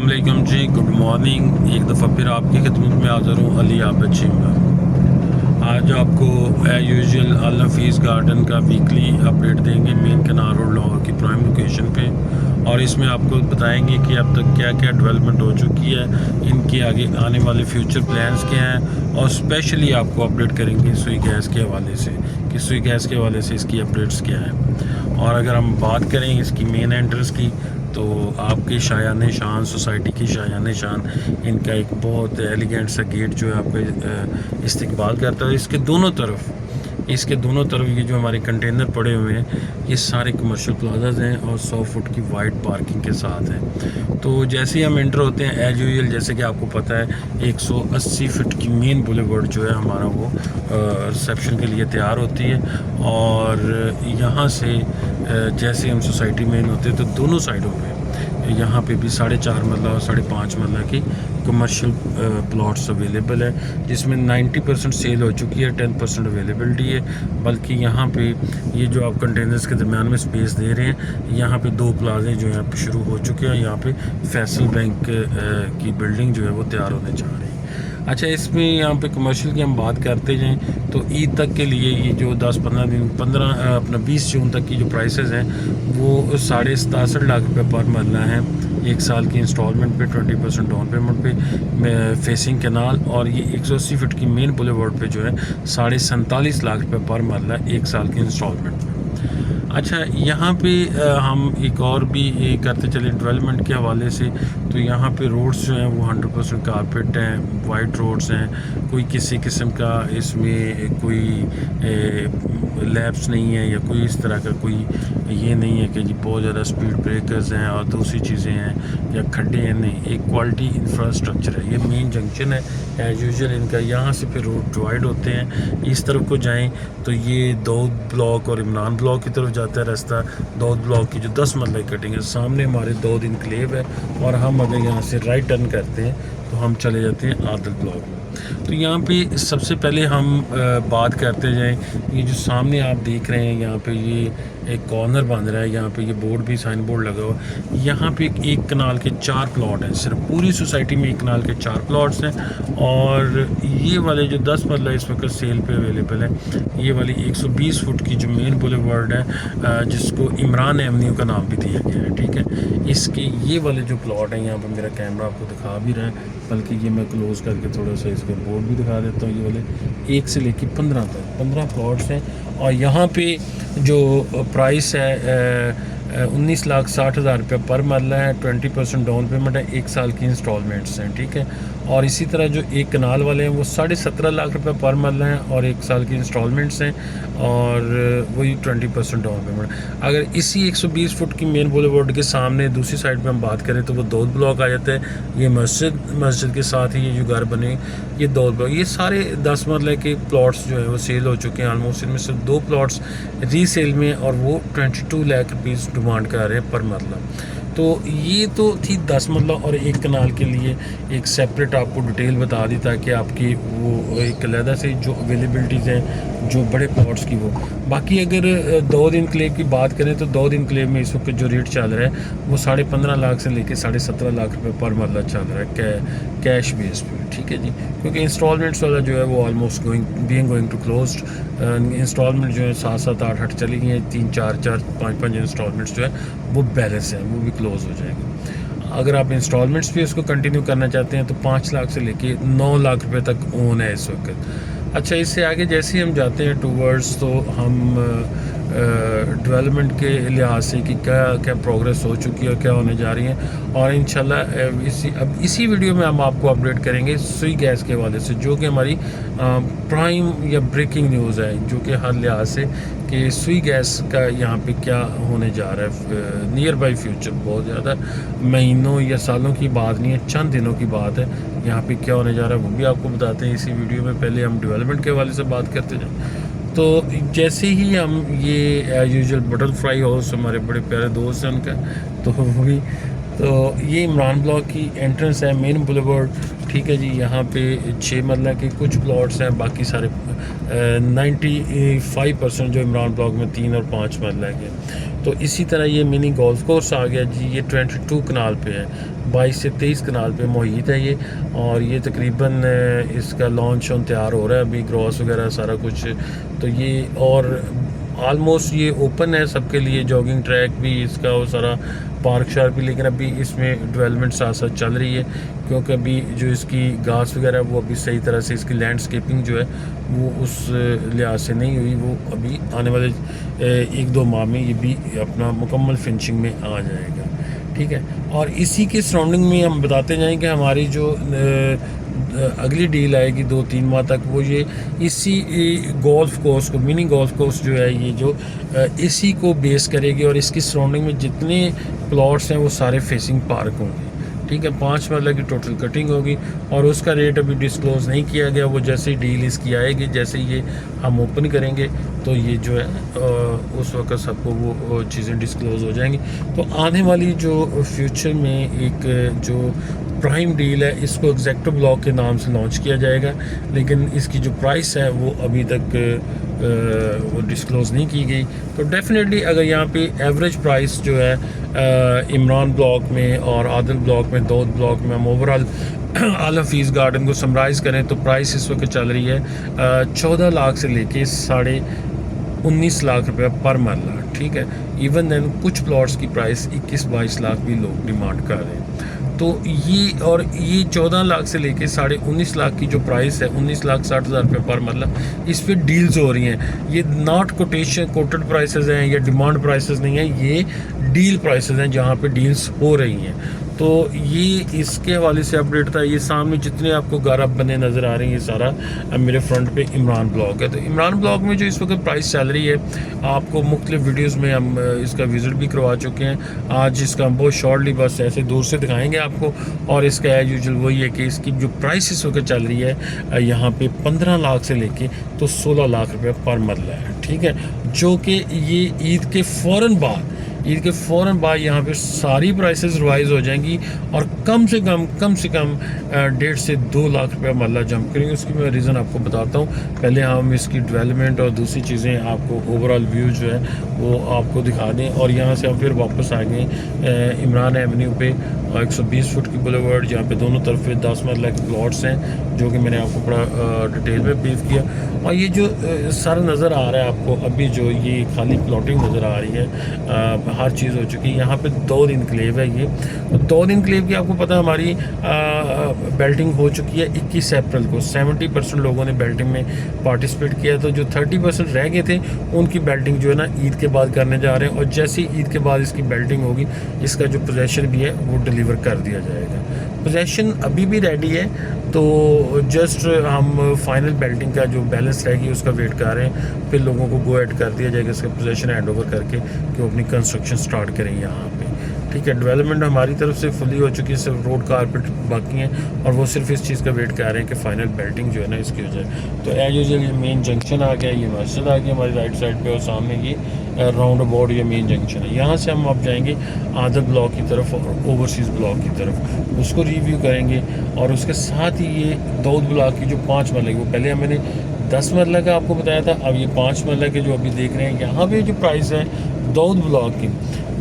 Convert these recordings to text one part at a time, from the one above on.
अस्सलाम वालेकुम जी, good morning. एक दफ़ा फिर आपकी खिदमत में हाज़िर हूँ, अली आबिद शिमला। आज आपको एज यूजुअल अल हफीज़ गार्डन का वीकली अपडेट देंगे मेन कनाल रोड लाहौर की प्राइम लोकेशन पे, और इसमें आपको बताएंगे कि अब तक क्या क्या डेवलपमेंट हो चुकी है, इनके आगे आने वाले फ्यूचर प्लान्स क्या हैं, और स्पेशली आपको अपडेट करेंगे सुई गैस के हवाले से कि सुई गैस के हवाले से इसकी अपडेट्स क्या हैं। और अगर हम बात करें इसकी मेन एंट्रेंस की, तो आपकी शायान शान सोसाइटी की शायान शान इनका एक बहुत एलिगेंट सा गेट जो है आपका इस्तकबाल करता है। इसके दोनों तरफ ये जो हमारे कंटेनर पड़े हुए हैं, ये सारे कमर्शियल प्लाजाज हैं और 100 फुट की वाइड पार्किंग के साथ हैं। तो जैसे ही हम एंटर होते हैं एज यूजुअल, जैसे कि आपको पता है 180 फुट की मेन बुलेवर्ड जो है हमारा वो रिसेप्शन के लिए तैयार होती है। और यहाँ से जैसे हम सोसाइटी में होते हैं तो दोनों साइडों पे यहाँ पे भी 4.5 मरला और 5.5 मरला की कमर्शियल प्लॉट्स अवेलेबल है, जिसमें 90% सेल हो चुकी है, 10% अवेलेबिलिटी है। बल्कि यहाँ पे ये जो आप कंटेनर्स के दरमियान में स्पेस दे रहे हैं, यहाँ पे 2 प्लाजे जो हैं शुरू हो चुके हैं। यहाँ पे फैसल बैंक की बिल्डिंग जो है वो तैयार होने जा रही है। अच्छा, इसमें यहाँ पे कमर्शियल की हम बात करते जाएँ तो ईद तक के लिए ये जो 10-15 दिन 20 जून तक की जो प्राइसेस हैं वो 67.5 लाख रुपये पर मरला है, 1 साल की इंस्टॉलमेंट पे, 20% डाउन पेमेंट पे, फेसिंग कैनाल। और ये 180 फीट की मेन बुलेवर्ड पे जो है 47.5 लाख रुपये पर मरला, 1 साल की इंस्टॉलमेंट में। अच्छा, यहाँ पे हम एक और भी करते चले डेवलपमेंट के हवाले से, तो यहाँ पे रोड्स जो हैं वो 100% कारपेट हैं, वाइड रोड्स हैं, कोई किसी किस्म का इसमें कोई लैब्स नहीं है या कोई इस तरह का कोई ये नहीं है कि जी बहुत ज़्यादा स्पीड ब्रेकर्स हैं और दूसरी चीज़ें हैं या खड्डे हैं। नहीं, एक क्वालिटी इंफ्रास्ट्रक्चर है। ये मेन जंक्शन है एज यूजुअल इनका। यहाँ से फिर रोड डिवाइड होते हैं। इस तरफ को जाएं तो ये दाऊद ब्लॉक और इमरान ब्लॉक की तरफ जाता है रास्ता। दाऊद ब्लॉक की जो 10 मरला कटिंग है, सामने हमारे दाऊद इनक्लेव है, और हम अगर यहाँ से राइट टर्न करते हैं तो हम चले जाते हैं आदिल ब्लॉक में। तो यहाँ पे सबसे पहले हम बात करते जाएं, ये जो सामने आप देख रहे हैं यहाँ पे ये एक कॉर्नर बन रहा है, यहाँ पे ये बोर्ड भी साइन बोर्ड लगा हुआ है। यहाँ पे एक कनाल के 4 प्लॉट हैं, सिर्फ पूरी सोसाइटी में एक कनाल के 4 प्लॉट्स हैं। और ये वाले जो 10 मरला इस वक्त सेल पे अवेलेबल है, ये वाली 120 फुट की जो मेन बुलेवर्ड है, जिसको इमरान एवेन्यू का नाम भी दिया गया है, ठीक है। इसके ये वाले जो प्लॉट हैं, यहाँ पर मेरा कैमरा आपको दिखा भी रहा है, बल्कि ये मैं क्लोज करके थोड़ा सा इसका बोर्ड भी दिखा देता हूँ। ये वाले 1 से लेकर 15 तक 15 प्लॉट्स हैं। और यहाँ पे जो प्राइस है 19,60,000 रुपये पर मरला है, 20% डाउन पेमेंट है, 1 साल की इंस्टॉलमेंट्स हैं, ठीक है। और इसी तरह जो एक कनाल वाले हैं वो 17.5 लाख रुपये पर मरला है और 1 साल की इंस्टॉलमेंट्स हैं, और वही 20% डाउन पेमेंट। अगर इसी 120 फुट की मेन बुलेवर्ड के सामने दूसरी साइड पे हम बात करें तो वो दाऊद ब्लॉक आ जाता है। ये मस्जिद के साथ ही ये जो घर बने, ये दाऊद ब्लॉक, ये सारे 10 मरले के प्लॉट्स जो है वो सेल हो चुके हैं ऑलमोस्ट। इनमें से 2 प्लॉट्स रीसेल में, और वो 22 लाख रुपीज़ डिमांड कर रहे हैं पर मरला। तो ये तो थी 10 मरला और एक कनाल के लिए एक सेपरेट आपको डिटेल बता दी, ताकि आपकी वो एक अलहदा से जो अवेलेबिलिटीज़ हैं जो बड़े प्लॉट्स की वो। बाकी अगर दाऊद इनक्लेव की बात करें तो दाऊद इनक्लेव में इस वक्त जो रेट चल रहा है वो 15.5 लाख से लेकर 17.5 लाख रुपये पर मरला चल रहा है कैश बेस पे, ठीक है जी। क्योंकि इंस्टॉलमेंट्स वाला जो है वो almost going to close. Installment जो है 7-7 8-8 चली गई हैं, 3-4-4 5-5 इंस्टॉलमेंट्स जो है वो बैलेंस हैं, वो भी क्लोज हो जाएंगे। अगर आप इंस्टॉलमेंट्स भी उसको कंटिन्यू करना चाहते हैं तो 5 लाख से लेके 9 लाख रुपए तक ओन है इस वक्त। अच्छा, इससे आगे जैसे ही हम जाते हैं टूवर्ड्स, तो हम डेवलपमेंट के लिहाज से कि क्या क्या प्रोग्रेस हो चुकी है और क्या होने जा रही है, और इंशाल्लाह इसी वीडियो में हम आपको अपडेट करेंगे सुई गैस के हवाले से, जो कि हमारी प्राइम या ब्रेकिंग न्यूज़ है, जो कि हर लिहाज से कि सुई गैस का यहाँ पे क्या होने जा रहा है नियर बाई फ्यूचर। बहुत ज़्यादा महीनों या सालों की बात नहीं है, चंद दिनों की बात है। यहाँ पे क्या होने जा रहा है वो भी आपको बताते हैं इसी वीडियो में। पहले हम डेवलपमेंट के हवाले से बात करते हैं। तो जैसे ही हम ये एज यूजुअल बटरफ्लाई हाउस, हमारे बड़े प्यारे दोस्त हैं उनका, तो वो भी, तो ये इमरान ब्लॉक की एंट्रेंस है मेन बुलेवर्ड, ठीक है जी। यहाँ पे 6 मरला के कुछ प्लॉट्स हैं, बाकी सारे 95% जो इमरान ब्लॉक में 3 और 5 मरला के। तो इसी तरह ये मिनी गोल्फ कोर्स आ गया जी, ये 22 कनाल पे है, 22 से 23 कनाल पे मुहित है ये। और ये तकरीबन इसका लॉन्च तैयार हो रहा है अभी, ग्रॉस वगैरह सारा कुछ। तो ये और आलमोस्ट ये ओपन है सबके लिए, जॉगिंग ट्रैक भी इसका और सारा पार्क शार्क भी। लेकिन अभी इसमें डेवलपमेंट साथ साथ चल रही है, क्योंकि अभी जो इसकी घास वगैरह वो अभी सही तरह से, इसकी लैंडस्केपिंग जो है वो उस लिहाज से नहीं हुई। वो अभी आने वाले 1-2 माह में ये भी अपना मुकम्मल फिनिशिंग में आ जाएगा, ठीक है। और इसी के सराउंडिंग में हम बताते जाएँ कि हमारी जो अगली डील आएगी 2-3 माह तक, वो ये इसी गोल्फ कोर्स को, मिनी गोल्फ कोर्स जो है ये जो इसी को बेस करेगी। और इसकी सराउंडिंग में जितने प्लॉट्स हैं वो सारे फेसिंग पार्क होंगे, ठीक है। 5 मरला की टोटल कटिंग होगी और उसका रेट अभी डिस्क्लोज़ नहीं किया गया। वो जैसे ही डील इसकी आएगी, जैसे ही ये हम ओपन करेंगे तो ये जो है उस वक्त सबको वो चीज़ें डिस्क्लोज़ हो जाएंगी। तो आने वाली जो फ्यूचर में एक जो प्राइम डील है, इसको एग्जैक्टो ब्लॉक के नाम से लॉन्च किया जाएगा, लेकिन इसकी जो प्राइस है वो अभी तक वो डिस्क्लोज़ नहीं की गई। तो डेफिनेटली अगर यहाँ पे एवरेज प्राइस जो है इमरान ब्लॉक में और आदिल ब्लॉक में, दाऊद ब्लॉक में हम ओवरऑल आलम फीस गार्डन को समराइज़ करें तो प्राइस इस वक्त चल रही है 14 लाख से लेके 19.5 लाख रुपये पर मरला, ठीक है। इवन देन कुछ प्लॉट्स की प्राइस 21-22 लाख भी लोग डिमांड कर रहे हैं। तो ये 14 लाख से लेके 19.5 लाख की जो प्राइस है, 19,60,000 रुपये पर मतलब, इस पे डील्स हो रही हैं। ये नॉट कोटेड प्राइसेस हैं या डिमांड प्राइसेस नहीं है, ये डील प्राइसेस हैं जहाँ पे डील्स हो रही हैं। तो ये इसके हवाले से अपडेट था। ये सामने जितने आपको गारा बने नज़र आ रहे हैं, ये सारा मेरे फ्रंट पे इमरान ब्लॉक है। तो इमरान ब्लॉक में जो इस वक्त प्राइस चल रही है, आपको मुख्तलिफ वीडियोस में हम इसका विज़िट भी करवा चुके हैं। आज इसका हम बहुत शॉर्टली बस ऐसे दूर से दिखाएंगे आपको। और इसका एज यूजुअल वही है कि इसकी जो प्राइस इस वक्त चल रही है यहाँ पे 15 लाख से लेके तो 16 लाख रुपये पर मरला है, ठीक है। जो कि ये ईद के फ़ौरन बाद यहाँ पे सारी प्राइसेस रिवाइज हो जाएंगी और कम से कम 1.5 से 2 लाख रुपये मरला जंप करेंगे। उसकी मैं रीज़न आपको बताता हूँ। पहले हम इसकी डेवलपमेंट और दूसरी चीज़ें आपको ओवरऑल व्यू जो है वो आपको दिखा दें। और यहाँ से हम फिर वापस आ गए इमरान एवेन्यू पे, 120 फुट की बुलेवर्ड, जहाँ पे दोनों तरफ 10 मरला के प्लॉट्स हैं, जो कि मैंने आपको बड़ा डिटेल में ब्रीफ किया। और ये जो सर नज़र आ रहा है आपको अभी, जो ये खाली प्लॉटिंग नज़र आ रही है, हर चीज़ हो चुकी है। यहाँ पे दाऊद इनक्लेव है। ये दाऊद इनक्लेव की आपको पता है हमारी बेल्टिंग हो चुकी है 21 अप्रैल को। 70% लोगों ने बेल्टिंग में पार्टिसिपेट किया। तो जो 30% रह गए थे उनकी बेल्टिंग जो है ना ईद के बाद करने जा रहे हैं। और जैसे ही ईद के बाद इसकी बेल्टिंग होगी, इसका जो पोजेसन भी है वो डिलीवर कर दिया जाएगा। पोजेसन अभी भी रेडी है, तो जस्ट हम फाइनल बेल्टिंग का जो बैलेंस रहेगी उसका वेट कर रहे हैं। फिर लोगों को गो एड कर दिया जाएगा इसका पोजेसन हैंड ओवर करके कि वो अपनी कंस्ट्रक्शन स्टार्ट करें यहाँ पे, ठीक है। डेवलपमेंट हमारी तरफ से फुली हो चुकी है, सिर्फ रोड कारपेट बाकी हैं और वो सिर्फ इस चीज़ का वेट कर रहे हैं कि फाइनल बेल्टिंग जो है ना इसकी हो जाए। तो एज यूजुअल ये मेन जंक्शन आ गया, ये मस्जिद आ गई हमारी राइट साइड पे और सामने ये राउंड अबाउट ये मेन जंक्शन है। यहाँ से हम अब जाएंगे आदल ब्लॉक की तरफ और ओवरसीज़ ब्लॉक की तरफ, उसको रिव्यू करेंगे। और उसके साथ ही ये दाऊद ब्लॉक की जो 5 मरला, वो पहले मैंने 10 मरला का आपको बताया था, अब ये 5 मरला के जो अभी देख रहे हैं, यहाँ पे जो प्राइस है दाऊद ब्लॉक की,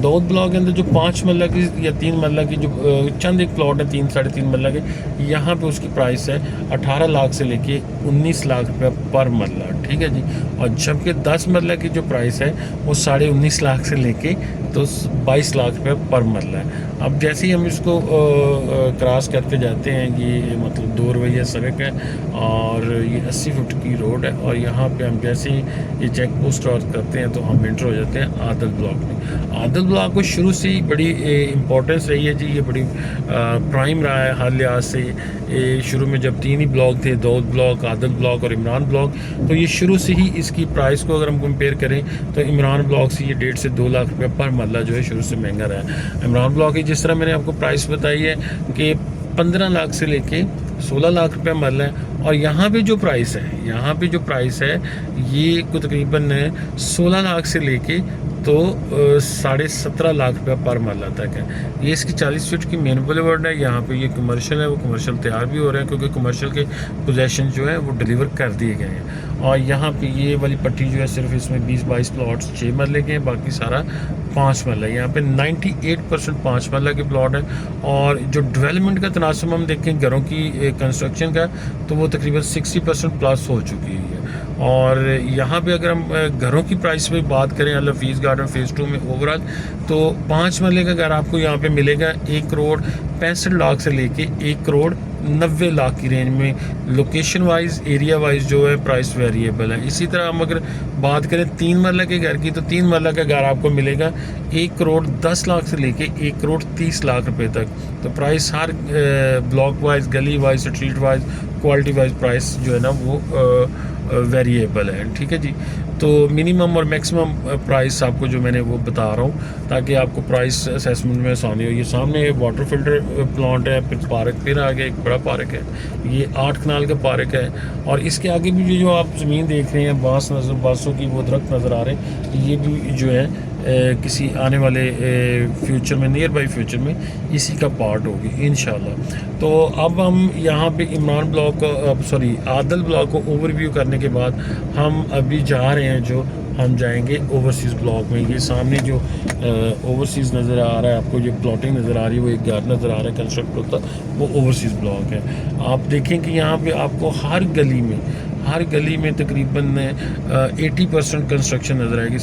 दाऊद ब्लॉक के अंदर जो 5 मरला की या 3 मरला की जो चंद एक प्लॉट है 3-3.5 मरला के, यहाँ पे उसकी प्राइस है 18 लाख से लेके 19 लाख रुपये पर मरला, ठीक है जी। और जबकि 10 मरला की जो प्राइस है वो 19.5 लाख से लेके तो 22 लाख रुपये पर मरला है। अब जैसे ही हम इसको क्रॉस करते जाते हैं, ये मतलब 2 रवैया सड़क है और ये 80 फुट की रोड है। और यहाँ पे हम जैसे ही ये चेक पोस्ट क्रॉस करते हैं तो हम एंटर हो जाते हैं आदल ब्लॉक में। आदल ब्लॉक को शुरू से ही बड़ी इम्पोर्टेंस रही है जी, ये बड़ी प्राइम रहा है हर लिहाज से। शुरू में जब 3 ही ब्लॉक थे, दाऊद ब्लॉक, आदल ब्लॉक और इमरान ब्लॉक, तो ये शुरू से ही इसकी प्राइस को अगर हम कंपेयर करें तो इमरान ब्लॉक से ये 1.5 से 2 लाख रुपये पर मरला जो है शुरू से महंगा रहा है। इमरान ब्लॉक की जिस तरह मैंने आपको प्राइस बताई है कि 15 लाख से लेके 16 लाख रुपये मरला है। और यहाँ पे जो प्राइस है, ये को तकरीबन 16 लाख से लेके तो 17.5 लाख रुपया पर मरला तक है। ये इसकी 40 फीट की मेन बुलेवर्ड है। यहाँ पे ये कमर्शियल है, वो कमर्शियल तैयार भी हो रहे हैं क्योंकि कमर्शियल के पोजेशन जो है वो डिलीवर कर दिए गए हैं। और यहाँ पे ये वाली पट्टी जो है सिर्फ इसमें 20-22 प्लॉट्स 6 मरले के हैं, बाकी सारा 5 मरला है। यहाँ पे 98% 5 मरला के प्लॉट है। और जो डेवलपमेंट का तनासब हम देखें घरों की कंस्ट्रक्शन का, तो वो तकरीबन 60% प्लस हो चुकी है। और यहाँ पे अगर हम घरों की प्राइस पे बात करें अल हफीज़ गार्डन फ़ेज़ 2 में ओवरऑल, तो 5 मरले का घर आपको यहाँ पे मिलेगा 1 करोड़ 65 लाख से लेके 1 करोड़ 90 लाख की रेंज में। लोकेशन वाइज, एरिया वाइज जो है प्राइस वेरिएबल है। इसी तरह हम अगर बात करें 3 मरला के घर की, तो 3 मरला का घर आपको मिलेगा 1 करोड़ 10 लाख से लेके 1 करोड़ 30 लाख रुपए तक। तो प्राइस हर ब्लॉक वाइज, गली wise, street wise, quality wise price जो है ना वो वेरिएबल है। ठीक है जी। तो मिनिमम और मैक्सिमम प्राइस आपको जो मैंने वो बता रहा हूँ ताकि आपको प्राइस असेसमेंट में आसानी हो। ये सामने वाटर फिल्टर प्लांट है, फिर पार्क, फिर आगे एक बड़ा पार्क है, ये 8 कनाल का पार्क है। और इसके आगे भी जो आप ज़मीन देख रहे हैं, बांसों की वो दरख्त नज़र आ रहे हैं, ये भी जो है किसी आने वाले फ्यूचर में, नियर बाई फ्यूचर में इसी का पार्ट होगी इंशाल्लाह। तो अब हम यहाँ पे इमरान ब्लॉक को, आदल ब्लॉक को ओवरव्यू करने के बाद हम अभी जा रहे हैं, जो हम जाएंगे ओवरसीज़ ब्लॉक में। ये सामने जो ओवरसीज़ नज़र आ रहा है आपको, जो प्लॉटिंग नज़र आ रही है, वो एक घर नज़र आ रहा है कंस्ट्रक्ट होता, वो ओवरसीज़ ब्लॉक है। आप देखें कि यहाँ पे आपको हर गली में तकरीबन 80% कंस्ट्रक्शन नज़र आएगी,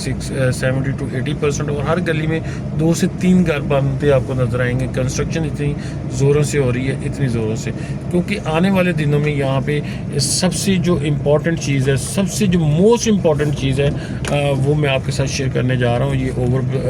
70 to 80%। और हर गली में 2 से 3 घर बनते आपको नज़र आएंगे। कंस्ट्रक्शन इतनी ज़ोरों से हो रही है, इतनी ज़ोरों से, क्योंकि आने वाले दिनों में यहाँ पे सबसे जो इम्पॉर्टेंट चीज़ है, सबसे जो मोस्ट इम्पॉर्टेंट चीज़ है, वो मैं आपके साथ शेयर करने जा रहा हूँ। ये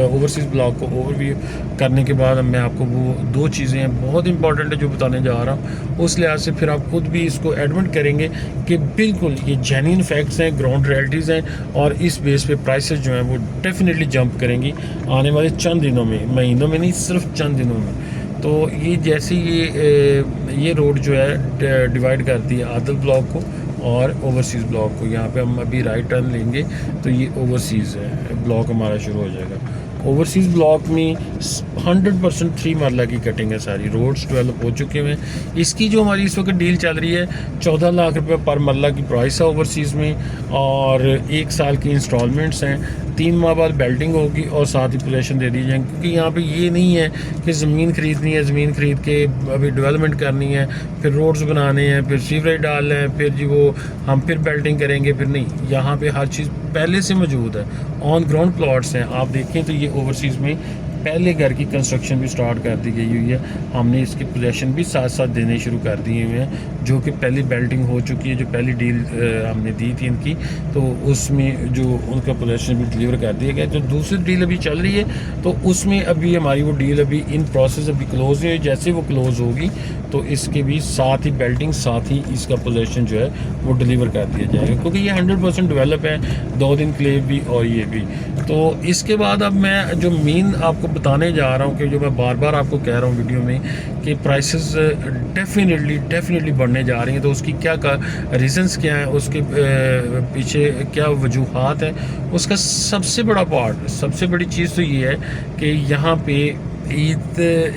ओवरसीज़ ब्लॉक को ओवरव्यू करने के बाद मैं आपको वो 2 चीज़ें हैं बहुत इंपॉर्टेंट है जो बताने जा रहा हूँ। उस लिहाज से फिर आप खुद भी इसको एडमिट करेंगे कि बिल्कुल ये जेन्युइन फैक्ट्स हैं, ग्राउंड रियलिटीज़ हैं, और इस बेस पे प्राइसेस जो हैं वो डेफिनेटली जंप करेंगी आने वाले चंद दिनों में, महीनों में नहीं, सिर्फ चंद दिनों में। तो ये जैसे ये रोड जो है डिवाइड करती है आदल ब्लॉक को और ओवरसीज़ ब्लॉक को। यहाँ पे हम अभी राइट टर्न लेंगे तो ये ओवरसीज़ है ब्लॉक हमारा शुरू हो जाएगा। ओवरसीज़ ब्लॉक में 100% 3 मरला की कटिंग है, सारी रोड्स डेवलप हो चुके हैं। इसकी जो हमारी इस वक्त डील चल रही है 14 लाख रुपये पर मरला की प्राइस है ओवरसीज़ में, और 1 साल की इंस्टॉलमेंट्स हैं। 3 माह बाद बेल्टिंग होगी और साथ ही पोजेशन दे दी जाएंगी, क्योंकि यहाँ पे ये नहीं है कि ज़मीन ख़रीदनी है, ज़मीन ख़रीद के अभी डेवलपमेंट करनी है, फिर रोड्स बनाने हैं, फिर सीवरेज डालना है, फिर जी वो हम फिर बेल्टिंग करेंगे, फिर नहीं। यहाँ पे हर चीज़ पहले से मौजूद है, ऑन ग्राउंड प्लॉट्स हैं। आप देखें तो ये ओवरसीज़ में पहले घर की कंस्ट्रक्शन भी स्टार्ट कर दी गई हुई है। हमने इसके पोजेशन भी साथ साथ देने शुरू कर दिए हुए हैं, जो कि पहली बेल्टिंग हो चुकी है। जो पहली डील हमने दी थी इनकी, तो उसमें जो उनका पोजेशन भी डिलीवर कर दिया गया। तो दूसरी डील अभी चल रही है, तो उसमें अभी हमारी वो डील अभी इन प्रोसेस अभी क्लोज है। जैसे वो क्लोज होगी तो इसके भी साथ ही बेल्टिंग, साथ ही इसका पोजेशन जो है वो डिलीवर कर दिया जाएगा, क्योंकि ये 100% डेवलप है, 2 दिन क्लेव भी और ये भी। तो इसके बाद अब मैं जो मेन आपको बताने जा रहा हूँ, कि जो मैं बार बार आपको कह रहा हूँ वीडियो में कि प्राइसेस डेफिनेटली बढ़ने जा रही हैं। तो उसकी क्या रीज़न्स क्या हैं, उसके पीछे क्या वजूहात हैं, उसका सबसे बड़ा पार्ट, सबसे बड़ी चीज़ तो ये है कि यहाँ पे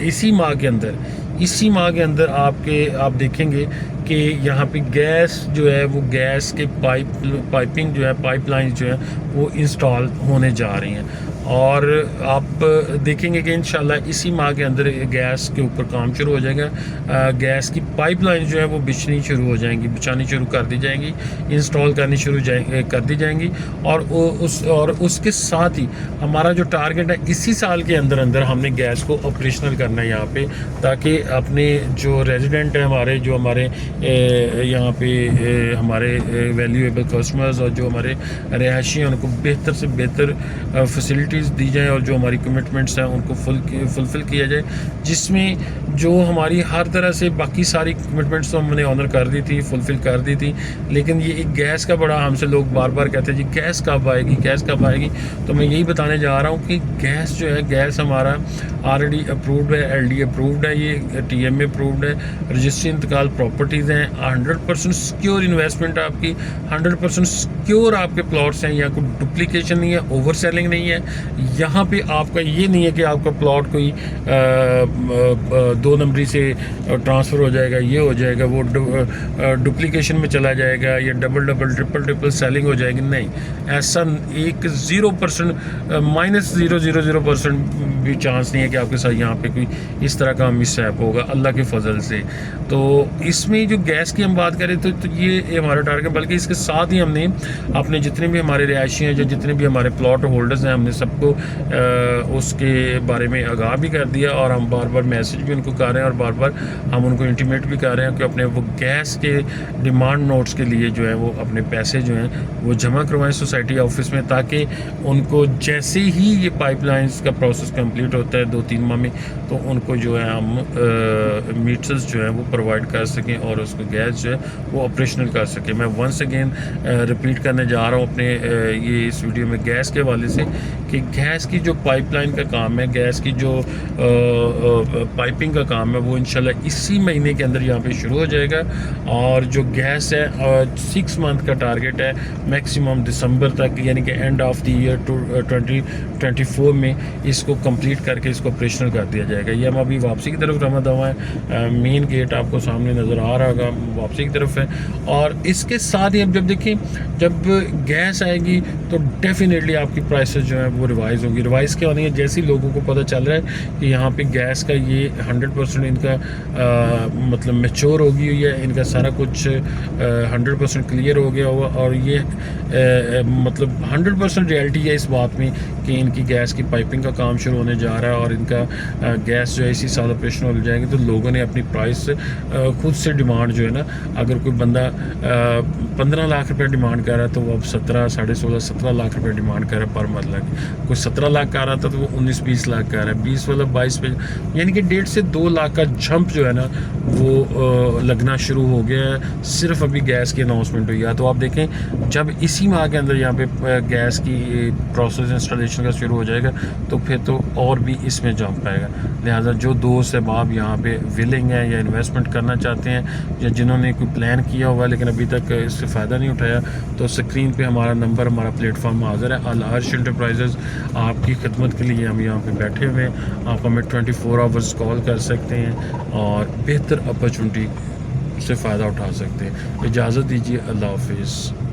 इसी माह के अंदर आप देखेंगे कि यहाँ पे गैस जो है वो गैस के पाइपिंग जो है, पाइपलाइन जो है वो इंस्टॉल होने जा रही हैं। और आप देखेंगे कि इंशाल्लाह इसी माह के अंदर गैस के ऊपर काम शुरू हो जाएगा। गैस की पाइपलाइन जो है वो बिछानी शुरू कर दी जाएंगी, इंस्टॉल करनी शुरू कर दी जाएंगी। और उसके साथ ही हमारा जो टारगेट है, इसी साल के अंदर हमने गैस को ऑपरेशनल करना है यहाँ पे, ताकि अपने जो रेजिडेंट हैं हमारे, जो हमारे यहाँ पे हमारे वैल्यूएबल कस्टमर्स और जो हमारे रहायशी हैं, उनको बेहतर से बेहतर फैसिलिटीज़ दी जाए, और जो हमारी कमिटमेंट्स हैं उनको फुलफ़िल किया जाए, जिसमें जो हमारी हर तरह से बाकी सारी कमिटमेंट्स तो हमने ऑनर कर दी थी, फुलफ़िल कर दी थी। लेकिन ये एक गैस का बड़ा, हमसे लोग बार बार कहते हैं जी गैस कब आएगी। तो मैं यही बताने जा रहा हूँ कि गैस जो है, गैस हमारा ऑलरेडी अप्रूव्ड है, LD अप्रूव्ड है, ये TMA अप्रूव्ड है, रजिस्ट्री इंतकाल प्रॉपर्टीज़ हैं, 100% सिक्योर इन्वेस्टमेंट आपकी, 100% सिक्योर आपके प्लॉट्स हैं, यहाँ कोई डुप्लीकेशन नहीं है, ओवर सेलिंग नहीं है। यहाँ पे आपका ये नहीं है कि आपका प्लॉट कोई 2 नंबरी से ट्रांसफ़र हो जाएगा, ये हो जाएगा, वो डुप्लीकेशन में चला जाएगा या डबल ट्रिपल सेलिंग हो जाएगी। नहीं, ऐसा एक 0% -000% भी चांस नहीं है कि आपके साथ यहाँ पे कोई इस तरह का मिसहैप होगा, अल्लाह के फजल से। तो इसमें जो गैस की हम बात करें तो ये हमारा टारगेट, बल्कि इसके साथ ही हमने अपने जितने भी हमारे रिहायशी हैं, जो जितने भी हमारे प्लॉट होल्डर्स हैं, हमने सबको उसके बारे में आगाह भी कर दिया और हम बार बार मैसेज भी उनको कर रहे हैं और बार बार हम उनको इंटीमेट भी कर रहे हैं कि अपने वो गैस के डिमांड नोट्स के लिए जो है वो अपने पैसे जो हैं वो जमा करवाएं सोसाइटी ऑफिस में, ताकि उनको जैसे ही ये पाइपलाइंस का प्रोसेस कंप्लीट होता है 2-3 माह में, तो उनको जो है हम मीटर्स जो है वो प्रोवाइड कर सकें और उसको गैस जो है वो ऑपरेशनल कर सकें। मैं वंस अगेन रिपीट करने जा रहा हूँ अपने ये इस वीडियो में गैस के हवाले से कि गैस की जो पाइपलाइन का काम है, गैस की जो पाइपिंग का काम है, वो इंशाल्लाह इसी महीने के अंदर यहाँ पे शुरू हो जाएगा। और जो गैस है 6 मंथ का टारगेट है, मैक्सिमम दिसंबर तक, यानी कि एंड ऑफ द ईयर 2024 में इसको कंप्लीट करके इसको ऑपरेशनल कर दिया जाएगा। ये हम अभी वापसी की तरफ रवाना हुआ है, मेन गेट आपको सामने नज़र आ रहा होगा, वापसी की तरफ है। और इसके साथ ही अब जब देखें, जब गैस आएगी तो डेफिनेटली आपकी प्राइसेस जो हैं वो रिवाइज़ होंगी। रिवाइज़ क्या होनी है, जैसे ही लोगों को पता चल रहा है कि यहाँ पे गैस का ये 100% इनका मतलब मैच्योर होगी हुई है, इनका सारा कुछ 100% क्लियर हो गया होगा, और ये मतलब 100% रियलिटी है इस बात में कि इनकी गैस की पाइपिंग का काम शुरू होने जा रहा है और इनका गैस जो है इसी साल ऑपरेशन हो जाएगी। तो लोगों ने अपनी प्राइस खुद से डिमांड जो है ना, अगर कोई बंदा 15 लाख रुपये डिमांड कर रहा है तो वो अब 17, 16.5, 17 लाख रुपये डिमांड कर रहा है पर मतलब। कोई 17 लाख का रहा था तो वो 19-20 लाख का रहा है, 20 वाला 22 पे, यानी कि 1.5 से 2 लाख का जंप जो है ना वो लगना शुरू हो गया है, सिर्फ अभी गैस की अनाउंसमेंट हुई है। तो आप देखें, जब इसी माह के अंदर यहाँ पे गैस की प्रोसेस इंस्टॉलेशन का शुरू हो जाएगा तो फिर तो और भी इसमें जंप आएगा। लिहाजा जो दोस्त अहबाब यहाँ पे विलिंग है या इन्वेस्टमेंट करना चाहते हैं या जिन्होंने कोई प्लान किया हुआ है लेकिन अभी तक इससे फ़ायदा नहीं उठाया, तो स्क्रीन पे हमारा नंबर, हमारा प्लेटफॉर्म हाज़िर है। अल अर्श एंटरप्राइजेज़ आपकी खिदमत के लिए हम यहाँ पे बैठे हुए हैं। आप हमें 24 आवर्स कॉल कर सकते हैं और बेहतर अपॉर्चुनिटी से फ़ायदा उठा सकते हैं। इजाज़त दीजिए, अल्लाह हाफिज़।